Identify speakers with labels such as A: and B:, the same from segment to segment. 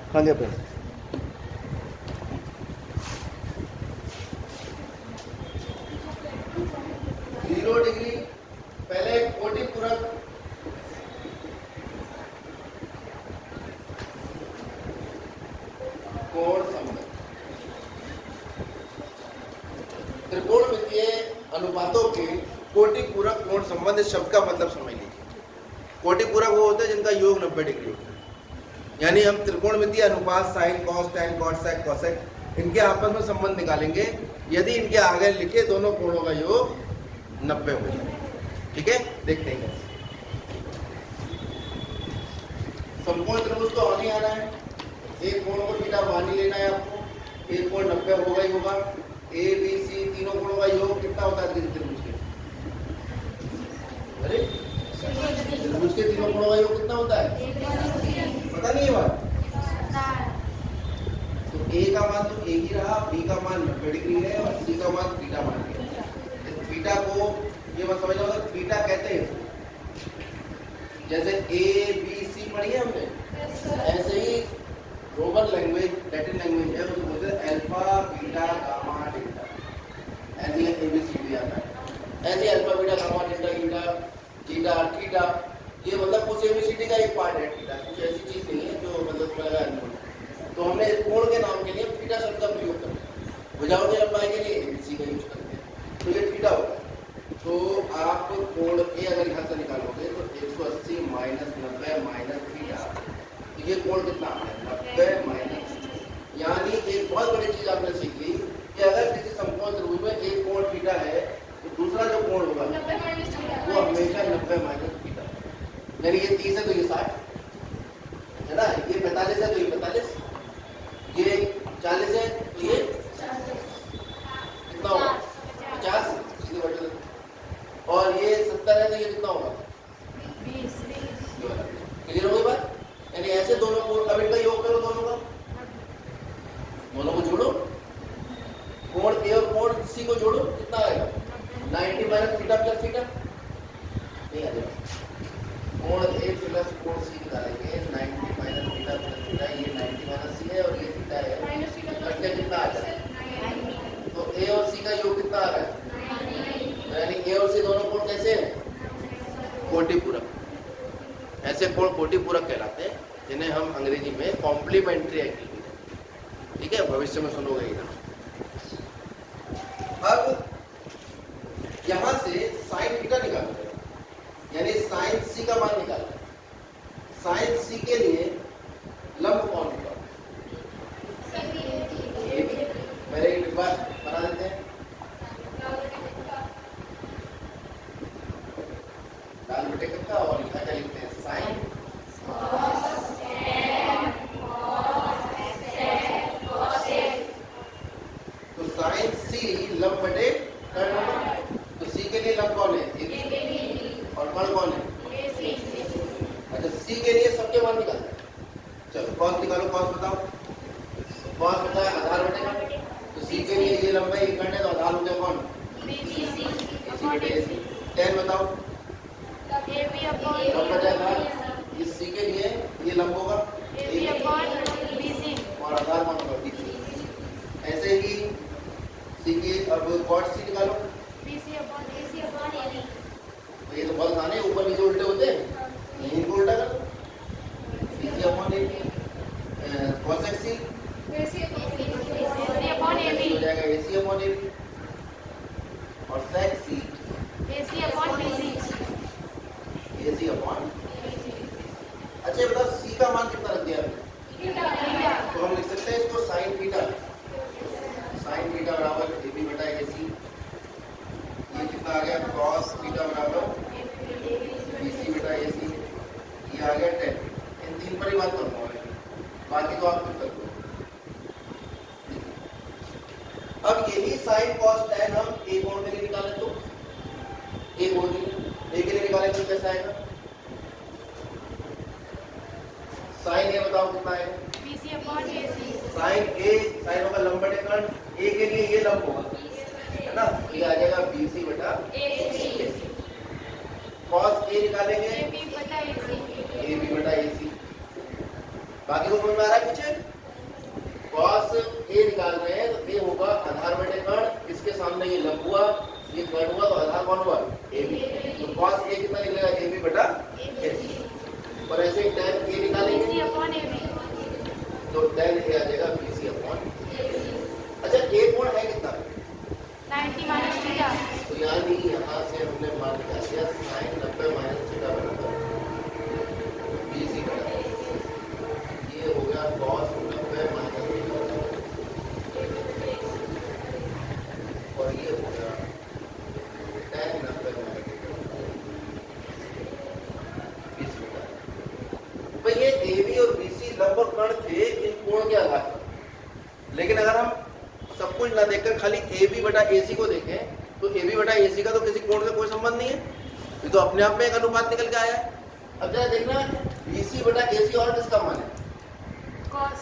A: आगे पे
B: 0 डिग्री पहले कोटि पूरक कोण संबंध। त्रिकोणमितीय अनुपातों के कोटि पूरक कोण संबंध शब्द का मतलब समझ लीजिए। कोटि पूरक वो होते हैं जिनका योग 90 डिग्री होता है, यानी हम त्रिकोणमितीय अनुपात sine cos tan cot sec cosec इनके आपस में संबंध निकालेंगे यदि इनके आगे लिखे दोनों कोणों का योग 90 हो जाए। ठीक है, देखते हैं समकोण त्रिभुज तो आने आना है। एक कोण को थीटा मान ही लेना है आपको। एक कोण 90 होगा ही होगा। ए बी सी तीनों कोणों का योग कितना होता है त्रिभुज के? अरे त्रिभुज के तीनों कोणों का योग कितना होता है? पता नहीं है बात। तो ए का मान तो एक ही रहा, बी का मान 90 डिग्री है और सी का मान थीटा मान है। थीटा को ये मत समझना होगा, थीटा कहते हैं जैसे ए बी सी पढ़ी है हमने, ऐसे ही रोमन लैंग्वेज लैटिन लैंग्वेज है उसको बोलते हैं अल्फा बीटा गामा डेल्टा। ऐसे एबीसीडी आता है, ऐसे अल्फा बीटा गामा डेल्टा ईटा जीटा थीटा, ये मतलब उस एबीसीडी का एक पार्ट है। थीटा कुछ ऐसी चीज नहीं है जो मतलब उसमें लगा है। तो हमने कोण के नाम के लिए थीटा शब्द का प्रयोग करते हैं, भुजाओं की लंबाई के लिए एबीसी का यूज करते हैं, तो ये थीटा होगा। तो आप कोण ए अगर यहाँ से निकालोगे तो 180 माइनस 90 माइनस थीटा, ये कोण कितना है? 90 माइनस। यानी एक बहुत बड़ी चीज आपने सीखी कि अगर किसी समकोण त्रिभुज में एक कोण थीटा है तो दूसरा जो कोण होगा वो हमेशा 90 माइनस थीटा। यानी ये 30 है तो ये 60 है ना, ये 45 है तो ये 45, ये 40 है तो ये कितना होगा? 50। और ये 70 है तो ये कितना होगा? 20। क्लियर हो गई बात? यानी ऐसे दोनों कोण, अब इनका योग करो दोनों का, दोनों को जोड़ो, कोण ए और कोण सी को जोड़ो, कितना आएगा? 90 माइनस थीटा प्लस थीटा नहीं आ जाएगा। कोण ए प्लस कोण सी निकालेंगे 90 माइनस थीटा प्लस थीटा, ये 90 माइनस सी है और ये थीटा है, कटके कितना आ जाएगा? तो ए और सी का योग कितना आ रहा है? यानी ए और सी दोनों कोण कैसे हैं? कोटि पूरक। ऐसे कोण कोटि पूरक कहलाते हैं जिन्हें हम अंग्रेजी में कॉम्प्लीमेंट्री एंगल कहते हैं। ठीक है, भविष्य में सुनोगे इधर। अब यहां से साइन थीटा निकालो, यानी साइन सी का मान निकालो। साइन सी के लिए लंब कौन होगा? मेरे एक बार बना देते हैं, दाल बटे का और लिखा क्या लिखते हैं? साइन तो साइन सी लंब बटे कर्ण होगा। तो सी के लिए लंब कौन है? ए और कर्ण कौन है? अच्छा, सी के लिए सबके मान निकालते हैं। चलो कॉस निकालो, कॉस बताओ। कॉस होता है आधार बटे कर्ण, तो सी के लिए ये लंबाई कर्ण है तो आधार हो गया कौन? टेन बताओ। लंब बटेगा इस सी के लिए ये लंब होगा और आधार कौन होगा? BC। ऐसे ही सी के अब कॉट सी निकालो। तो ये तो बहुत आसान है, ऊपर नीचे उल्टे होते हैं, यहीं को उल्टा कर। BC upon AB। कोसेक सी हो जाएगा AC अपॉन AB और सेक सी AC अपॉन अच्छा बताओ सी का मान कितना रख दिया आपने? तो हम लिख सकते हैं इसको साइन थीटा। साइन थीटा बराबर AB बटा AC। ये कितना आ गया? कॉस थीटा बराबर BC बटा AC। ये आ गया 10। इन तीन पर ही बात करूंगा, बाकी तो आप खुद कर दो। अब यही साइन कॉस टैन हम ए कोण के लिए निकालें तो ए कोण के लिए निकालें तो कैसा आएगा? साइन ए बताओ कितना है? BC upon AC। साइन ए साइन होगा लंब बटे कर्ण, ए के लिए ये लंब होगा है ना, ये आ जाएगा BC बटा AC। कॉस ए निकालेंगे AB बटा AC। बाकी को समझ में आ रहा है कुछ? नहीं है, लब हुआ, ये कट हुआ, तो आधार कौन हुआ? A B. तो कॉस ए कितना निकलेगा? ए बी बटा ए सी। और ऐसे ही tan ए निकालेंगे तो tan ए आ जाएगा बी सी अपॉन। अच्छा, ए कोण है कितना?
A: 90 माइनस थीटा।
B: तो यानी यहाँ से हमने मान निकाल दिया sin 90 माइनस थीटा बराबर बी सी बटा। ये हो गया cos 90 माइनस थीटा और ये हो गया tan 90 माइनस थीटा। भाई ये ए बी और बी सी लंब और कर्ण थे इन कोण के आधार पर, लेकिन अगर हम सब कुछ ना देखकर खाली ए बी बटा ए सी को देखें तो ए बी बटा ए सी का तो किसी कोण से कोई संबंध नहीं है, ये तो अपने आप में एक अनुपात निकल के आया है। अब जरा देखना बी सी बटा ए सी और किसका मान है?
A: cos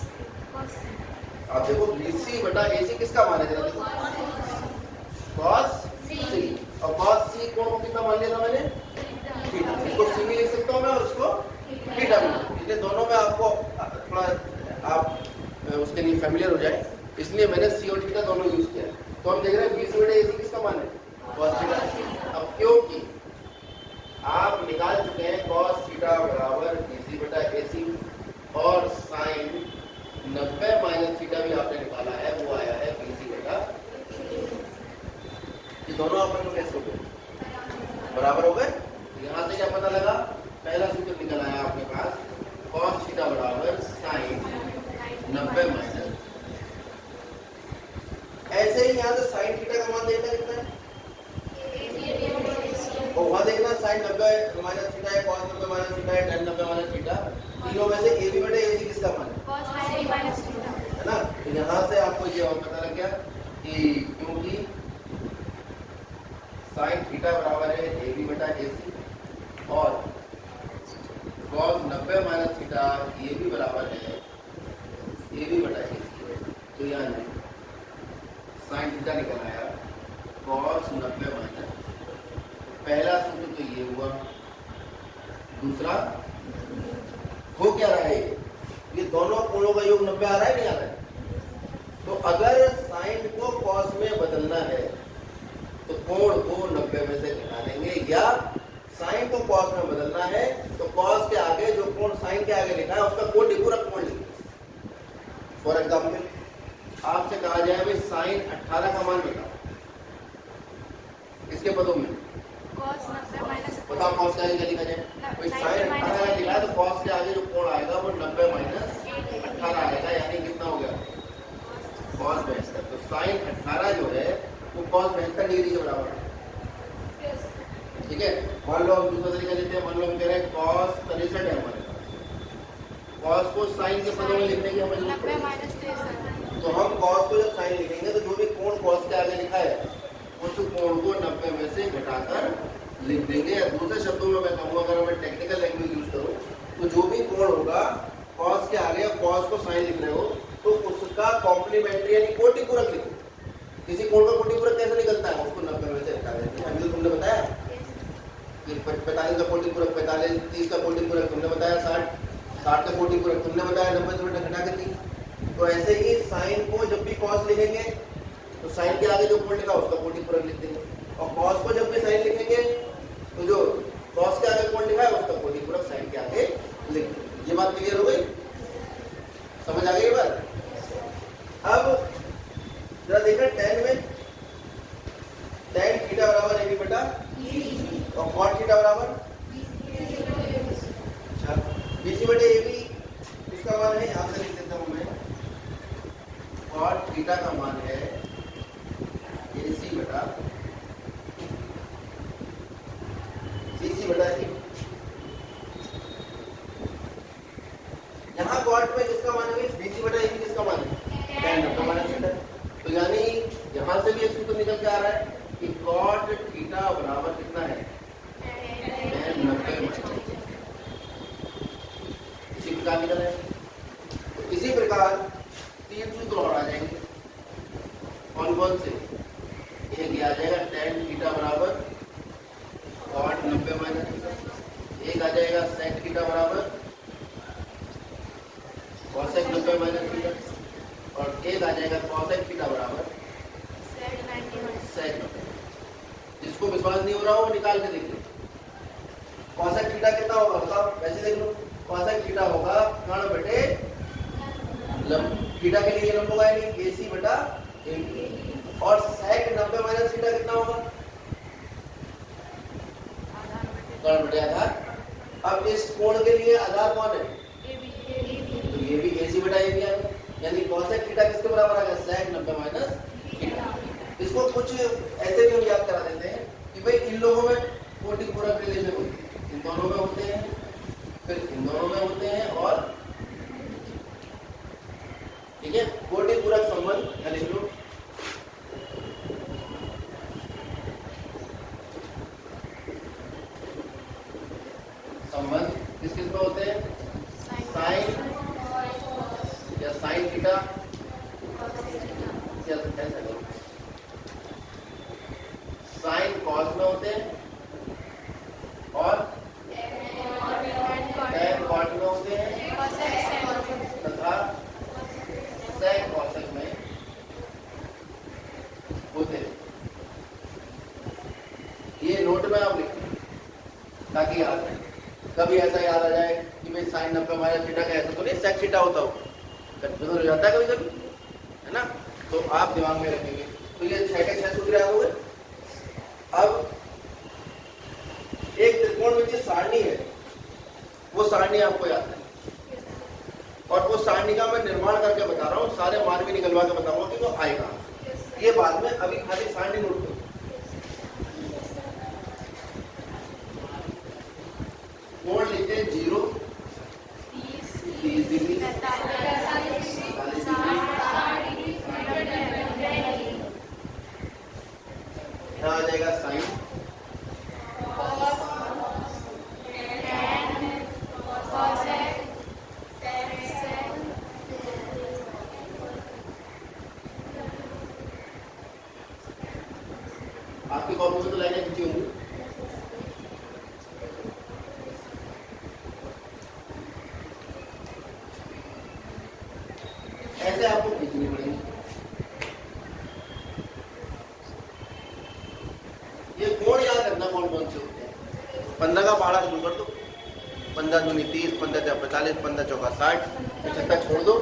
B: आप देखो बी सी बटा ए सी किसका मान है? जरा देखो cos सी, और cos सी कोण को कितना मान लिया था मैंने? थीटा। इसको सी भी लिख सकता हूं मैं और इसको थीटा भी, इसलिए दोनों में आपको थोड़ा आप उसके लिए फैमिलियर हो जाए, इसलिए मैंने सी और थीटा दोनों यूज किया। तो हम देख रहे हैं बी सी बटा ए सी किसका मान है? cos theta. अब क्योंकि आप निकाल चुके हैं cos थीटा बराबर बी सी बटा ए सी और sin 90 माइनस थीटा भी आपने निकाला है, वो आया है बी सी बटा। ये दोनों आपस में कैसे हो गए? बराबर हो गए। यहाँ से क्या पता लगा? पहला सूत्र निकल आया आपके पास, cos थीटा बराबर sin 90 माइनस। ऐसे ही यहाँ से sin थीटा का मान देखना कितना है, और वहाँ देखना sin 90 माइनस थीटा है, cos 90 माइनस थीटा है, tan 90 माइनस थीटा, तीनों में से ए बी बटे ए सी किसका मान है?
A: cos 90 माइनस थीटा,
B: है ना। तो यहाँ से आपको ये और पता लग गया कि क्योंकि sin थीटा बराबर है ए बी बटा ए सी और cos 90 माइनस थीटा ये भी बराबर है ए बी बटा ए सी। तो यहाँ sin थीटा निकल आया cos 90 माइनस, पहला सूत्र तो ये हुआ, दूसरा हो क्या रहा है? ये दोनों कोणों का योग 90 आ रहा है, नहीं आ रहा है? तो अगर sin को cos में बदलना है तो कोण को 90 में से घटा देंगे, या sin को cos में बदलना है तो cos के आगे जो कोण sin के आगे लिखा है उसका कोण पूरक कोण लिखेंगे। फॉर एग्जाम्पल आपसे कहा जाए भाई sin 18 का मान निकालो, इसके पदों में
A: cos 90 माइनस,
B: बताओ cos के आगे क्या लिखा जाए? भाई sin 18 लिखा है तो cos के आगे जो कोण आएगा वो 90 माइनस 18 आएगा, यानी कितना हो गया? cos 72। तो sin 18 जो है वो cos 72 डिग्री के बराबर है। ठीक है, मान लो हम दूसरा तरीका लेते हैं, मान लो हम कह रहे हैं cos 63 है हमारे पास, cos को sin के पदों में लिखने की हमें जरूरत
A: 90 माइनस 63,
B: तो हम cos को जब sin लिखेंगे तो जो भी कोण cos के आगे लिखा है उस कोण को 90 में से घटाकर लिख देंगे। या दूसरे शब्दों में मैं कहूँगा, अगर मैं टेक्निकल लैंग्वेज यूज करूँ तो जो भी कोण होगा cos के आगे cos को sin लिख रहे हो तो उसका कॉम्प्लीमेंट्री यानी कोटिपूरक लिखो। किसी कोण का कोटिपूरक कैसे निकलता है? उसको 90 में से घटा देते हैं। अभी तो तुमने बताया कि 45 का कोटिपूरक 45, 30 का कोटिपूरक तुमने बताया 60, 60 का कोटिपूरक तुमने बताया 90 से घटा के 30। तो ऐसे ही sin को जब भी cos लिखेंगे तो sin के आगे जो कोण लिखा उसका कोटिपूरक लिख देंगे, और cos को जब भी sin लिखेंगे तो जो cos के आगे कोण लिखा है उसका कोटिपूरक sin के आगे लिख देंगे। ये बात क्लियर हो गई? समझ आ गई बात? अब जरा देखना tan में, tan थीटा बराबर ए बी बटा और cot थीटा बराबर, अच्छा बी सी बटे ए बी किसका मान है? यहाँ से लिख देता हूँ मैं, cot थीटा का मान है ए सी बटा सी सी बटा ए। यहाँ cot में किसका मान है? बी सी बटा ए बी किसका मान है? tan 90 minus theta. तो यानी यहाँ से भी एक सूत्र निकल के आ रहा है कि cot थीटा बराबर कितना है? tan 90 minus. इसी प्रकार निकल है। तो इसी प्रकार तीन सूत्र और आ जाएंगे। कौन कौन से? एक ये आ जाएगा tan थीटा बराबर cot 90 माइनस थीटा, एक आ जाएगा sec थीटा बराबर cosec 90 माइनस थीटा, और एक आ जाएगा cosec थीटा बराबर
A: sec 90 माइनस
B: sec विश्वास नहीं हो रहा हो निकाल के देख लो। कॉसेक थीटा कितना होगा बताओ, वैसे देख लो। कॉसेक थीटा होगा कर्ण बटे थीटा के लिए लंब होगा यानी AC बटा AB। और सेक 90 माइनस थीटा कितना होगा, कर्ण बटे आधार। अब इस कोण के लिए आधार कौन है, तो ये भी AC बटा AB आ गया, यानी कॉसेक थीटा किसके बराबर आ गया, सेक 90 माइनस थीटा। इसको कुछ ऐसे भी हम याद करा देते हैं कि भाई इन लोगों में कोटि पूरक रिलेशन होती है, इन दोनों में होते हैं, फिर इन दोनों में होते हैं, और ठीक है कोटि पूरक संबंध या लिख लो संबंध किस किस में होते हैं, साइन या साइन थीटा या ऐसा करो साइन कॉस में होते हैं, और टैन कॉट में होते हैं, तथा सेक कॉसेक में होते हैं। ये नोट में आप लिखें ताकि याद रहे, कभी ऐसा याद आ जाए कि भाई साइन 90 माइनस थीटा का ऐसा तो नहीं सेक थीटा होता हो, कंफ्यूजन हो जाता है कभी कभी, है ना, तो आप दिमाग में रखेंगे। तो ये 6 के 6 सूत्र याद हो गए। अब एक त्रिकोणमितीय सारणी है, वो सारणी आपको याद है, और वो सारणी का मैं निर्माण करके बता रहा हूँ, सारे मान भी निकलवा के बताऊंगा कि वो आएगा, ये बाद में, अभी खाली सारणी नोट करो। कोण लिखते हैं 0, 30 डिग्री, 45 डिग्री, यहाँ आ जाएगा साइन, आपकी कॉपी में तो लाइनें खींची होंगी, ऐसे आपको खींचनी पड़ेगी। ये कोण याद रखना कौन कौन से होते हैं, 15 का पहाड़ा शुरू कर दो, 15 दूनी 30, 15 45, 15 चौका 60, 75 छोड़ दो,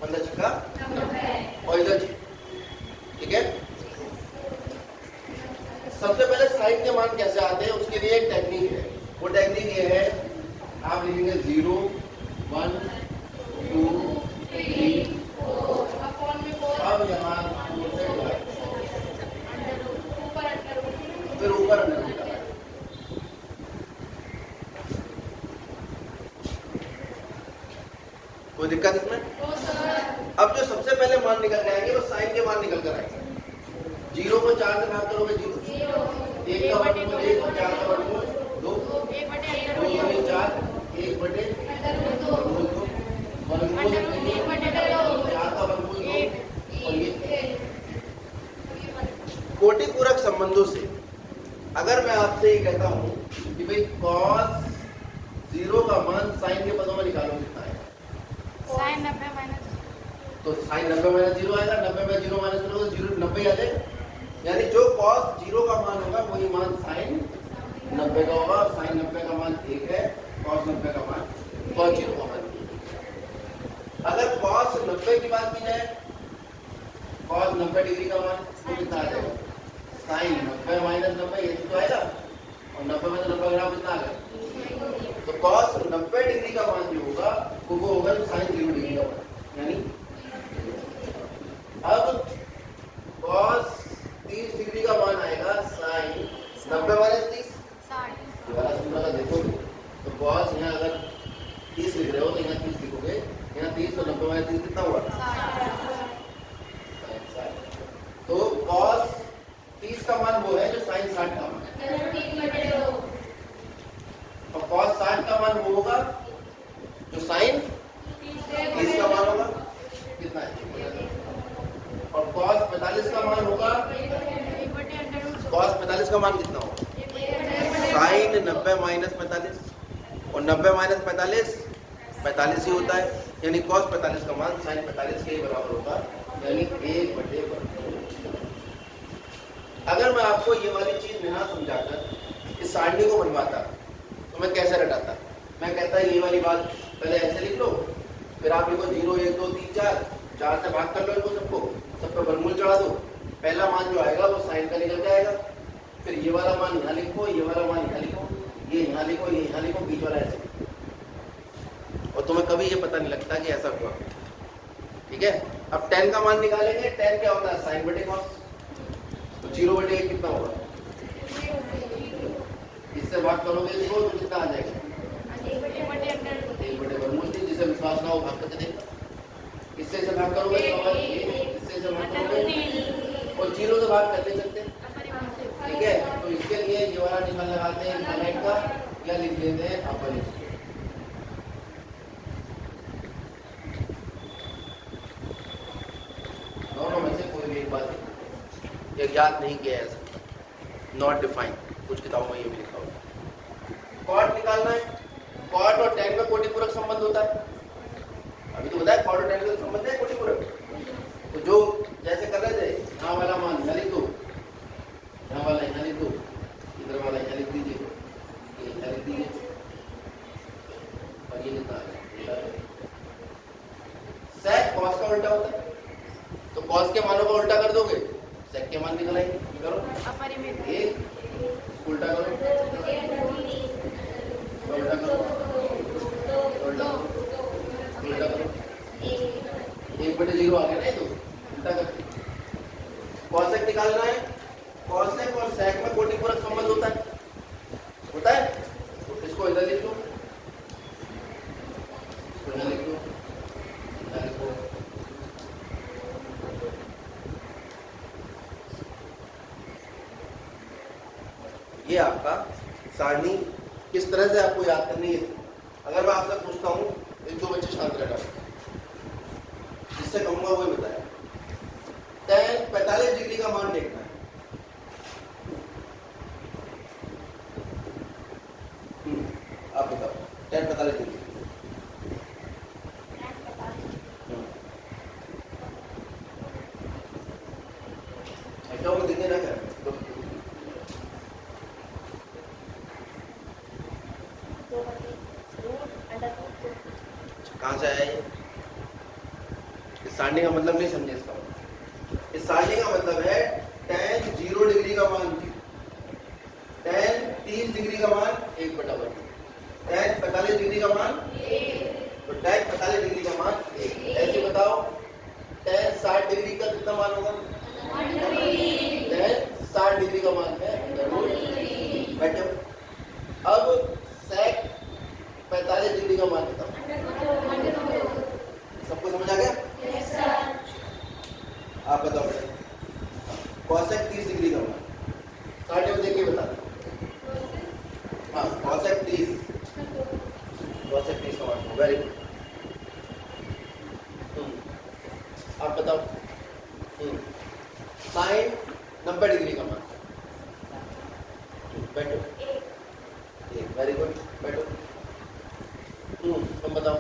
B: 15 छक्का 90, और इधर ठीक है। सबसे पहले साइन के मान कैसे आते हैं उसके लिए एक टेक्निक है, वो टेक्निक ये है, आप लिखेंगे 0, 1, 2, 3, 4, अब यहाँ फिर ऊपर अंडर रूट आएगा। कोई दिक्कत इसमें? अब जो सबसे पहले मान निकल के आएंगे वो साइन के मान निकल कर आएंगे। 0 को 4 से भाग करोगे 0, 1 का वर्गमूल 1 और 4 का वर्गमूल 2, 2 गुणे 4 1 बटे वर्गमूल 2, वर्गमूल 4 का वर्गमूल 2, और ये कोटि पूरक संबंधों से अगर मैं आपसे ये कहता हूं कि भाई cos 0 का मान साइन के पदों में निकालो कितना है,
A: साइन 90 माइनस,
B: तो साइन 90 माइनस 0 आएगा, 90 में 0 माइनस करोगे तो 0 90 आ जाएगा, यानी जो cos 0 का मान होगा वही मान साइन 90 का होगा, और साइन 90 का मान 1 है, cos 90 का मान cos 0 का मान 1। अगर cos 90 की बात की जाए, cos 90 डिग्री का मान तो कितना आ जाएगा, साइन 90 माइनस 90 ये तो आएगा, और 90 में तो 90 ग्राम कितना आ गया, तो cos 90 डिग्री का मान जो होगा वो होगा साइन 0 डिग्री का मान, यानी अब cos 30 डिग्री का मान आएगा साइन 90 माइनस 30,
A: 60,
B: दोबारा सूत्र का देखोगे तो cos यहाँ अगर 30 लिख रहे हो तो यहाँ 30 लिखोगे, यहाँ 30 और 90 माइनस 30 कितना हुआ, तो cos 30 का मान वो है जो साइन 60 का मान है, और cos 60 का मान वो होगा जो साइन 30 का मान होगा, कितना है, और cos 45 का मान होगा, cos 45 का मान कितना होगा, साइन 90 माइनस 45, और 90 माइनस 45 45 ही होता है, यानी cos 45 का मान साइन 45 के ही बराबर होगा, यानी 1/। अगर मैं आपको ये वाली चीज बिना समझाकर इस सारणी को बनवाता तो मैं कैसे रटाता? मैं कहता ये वाली बात पहले ऐसे लिख लो, फिर आप लिखो 0 1 2 3 4, 4 से भाग कर लो इनको सबको, सब पे वर्गमूल चढ़ा दो, पहला मान जो आएगा वो साइन का निकल जाएगा, फिर ये वाला मान यहाँ लिखो, ये वाला मान यहाँ लिखो, ये यहाँ लिखो, ये यहाँ लिखो, बीच वाला ऐसे, और तुम्हें कभी ये पता नहीं लगता कि ऐसा हुआ। ठीक है, अब tan का मान निकालेंगे। tan क्या होता है? साइन बटे कॉस। तो 0/1 कितना होगा? इससे भाग करोगे इसको तो कितना आ जाएगा? 1/√3, जिसे विश्वास ना हो भाग करके देखो। इससे से भाग करोगे तो इससे से भाग करोगे और 0 से भाग कर नहीं सकते। ठीक है, तो इसके लिए ये वाला निशान लगाते हैं इनफाइनाइट का, या लिख लेते हैं अपर लिमिट। दोनों में से कोई भी एक बात ये याद नहीं किया है, नॉट डिफाइंड, कुछ किताबों में ये भी लिखा होगा। कॉट निकालना है। कॉट और tan में कोटिपूरक संबंध होता है, अभी तो बताया कॉट और tan का संबंध है कोटिपूरक। तो जो जैसे कर रहे थे, यहाँ वाला मान यहाँ लिख दो, यहाँ वाला यहाँ लिख दो, इधर वाला यहाँ लिख दीजिए, ये यहाँ लिख दीजिए, और ये कितना है? sec cos का उल्टा होता है, तो cos के मानों का उल्टा कर दोगे, sec के मान निकल आएंगे। करो एक उल्टा करो, उल्टा करो, उल्टा करो, 1/0 आ गया ना, तो उल्टा करके cosec निकालना है। cosec और sec में कोटिपूरक संबंध होता है, तो इसको इधर लिख लो, इसको इधर लिख लो, इधर लिखो। ये आपका सारणी किस तरह से आपको याद करनी है। अगर मैं आपसे पूछता हूँ, एक दो बच्चे शांत रहना, जिससे कहूँगा वही बताया। tan 45 डिग्री का मान देखना है। आप बताओ tan 45 डिग्री। ऐसा वो देखने ना कर, कहाँ से आया ये? इस सारणी का मतलब नहीं समझे इसका। इस सारणी का मतलब है tan 0 डिग्री का मान, tan 30 डिग्री का मान 1/2, tan 45 डिग्री का मान 1, तो tan 45 डिग्री का मान 1। ऐसे बताओ tan 60 डिग्री का कितना मान होगा? tan 60 डिग्री का मान है √3। बैठो, अब sec 45 डिग्री का मान बताओ। सबको समझ आ गया? yes, sir। आप बताओ बेटा, cosec 30 डिग्री का मान 60 में देखिए बता। हाँ, cosec 30 का मान, वेरी गुड। आप बताओ sin 90 डिग्री का मान, बैठो, वेरी गुड, बैठो। तुम बताओ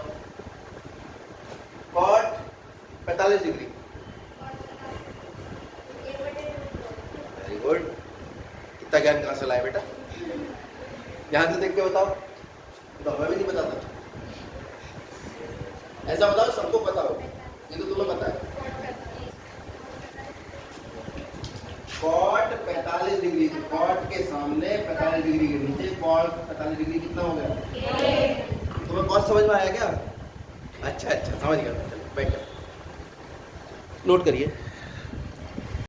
B: cot 45 डिग्री, वेरी गुड। इतना ज्ञान कहाँ से लाए बेटा? ध्यान से देख के बताओ, तो हमें भी नहीं बताता। ऐसा बताओ सबको पता हो, ये तो तुम्हें पता है। cot 45 डिग्री, cot के सामने 45 डिग्री के नीचे cot 45 डिग्री कितना हो गया? तुम्हें cos समझ में आया क्या? अच्छा, समझ गया। बैठ, नोट करिए।